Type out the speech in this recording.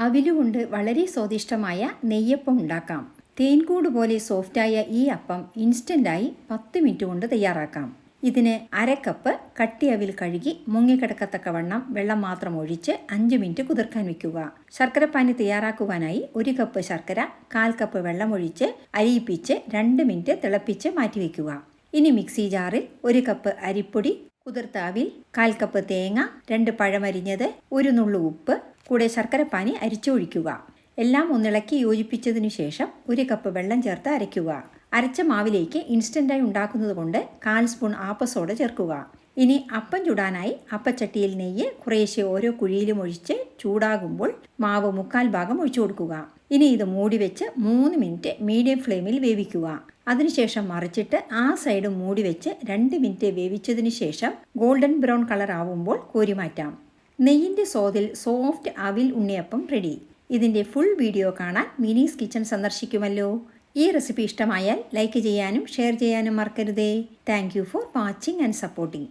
അവിലുകൊണ്ട് വളരെ സ്വാദിഷ്ടമായ നെയ്യപ്പം ഉണ്ടാക്കാം. തേൻകൂട് പോലെ സോഫ്റ്റായ ഈ അപ്പം ഇൻസ്റ്റൻ്റായി 10 മിനിറ്റ് കൊണ്ട് തയ്യാറാക്കാം. ഇതിന് അരക്കപ്പ് കട്ടി അവിൽ കഴുകി മുങ്ങിക്കിടക്കത്തക്കവണ്ണം വെള്ളം മാത്രം ഒഴിച്ച് 5 മിനിറ്റ് കുതിർക്കാൻ വയ്ക്കുക. ശർക്കരപ്പാനി തയ്യാറാക്കുവാനായി 1 കപ്പ് ശർക്കര 1/4 കപ്പ് വെള്ളം ഒഴിച്ച് അരിയിപ്പിച്ച് 2 മിനിറ്റ് തിളപ്പിച്ച് മാറ്റിവെക്കുക. ഇനി മിക്സി ജാറിൽ 1 കപ്പ് അരിപ്പൊടി, കുതിർത്ത അവിൽ, 1/4 കപ്പ് തേങ്ങ, 2 പഴമരിഞ്ഞത്, 1 നുള്ളു ഉപ്പ്, കൂടെ ശർക്കരപ്പാനി അരിച്ചൊഴിക്കുക. എല്ലാം ഒന്നിളക്കി യോജിപ്പിച്ചതിനു ശേഷം 1 കപ്പ് വെള്ളം ചേർത്ത് അരയ്ക്കുക. അരച്ച മാവിലേക്ക് ഇൻസ്റ്റൻ്റായി ഉണ്ടാക്കുന്നത് കൊണ്ട് 1/4 സ്പൂൺ ആപ്പസോഡ ചേർക്കുക. ഇനി അപ്പം ചുടാനായി അപ്പച്ചട്ടിയിൽ നെയ്യ് കുറേശ്ശെ ഓരോ കുഴിയിലും ഒഴിച്ച് ചൂടാകുമ്പോൾ മാവ് 1/4 ഭാഗം ഒഴിച്ചു കൊടുക്കുക. ഇനി ഇത് മൂടി വെച്ച് 3 മിനിറ്റ് മീഡിയം ഫ്ലെയിമിൽ വേവിക്കുക. അതിനുശേഷം മറിച്ചിട്ട് ആ സൈഡ് മൂടി വെച്ച് 2 മിനിറ്റ് വേവിച്ചതിന് ശേഷം ഗോൾഡൻ ബ്രൗൺ കളർ ആവുമ്പോൾ കോരി മാറ്റാം. നെയ്യിൻ്റെ സ്വാദിൽ സോഫ്റ്റ് അവിൽ ഉണ്ണിയപ്പം റെഡി. ഇതിൻ്റെ ഫുൾ വീഡിയോ കാണാൻ മിനീസ് കിച്ചൺ സന്ദർശിക്കുമല്ലോ. ഈ റെസിപ്പി ഇഷ്ടമായാൽ ലൈക്ക് ചെയ്യാനും ഷെയർ ചെയ്യാനും മറക്കരുതേ. Thank you for watching and supporting.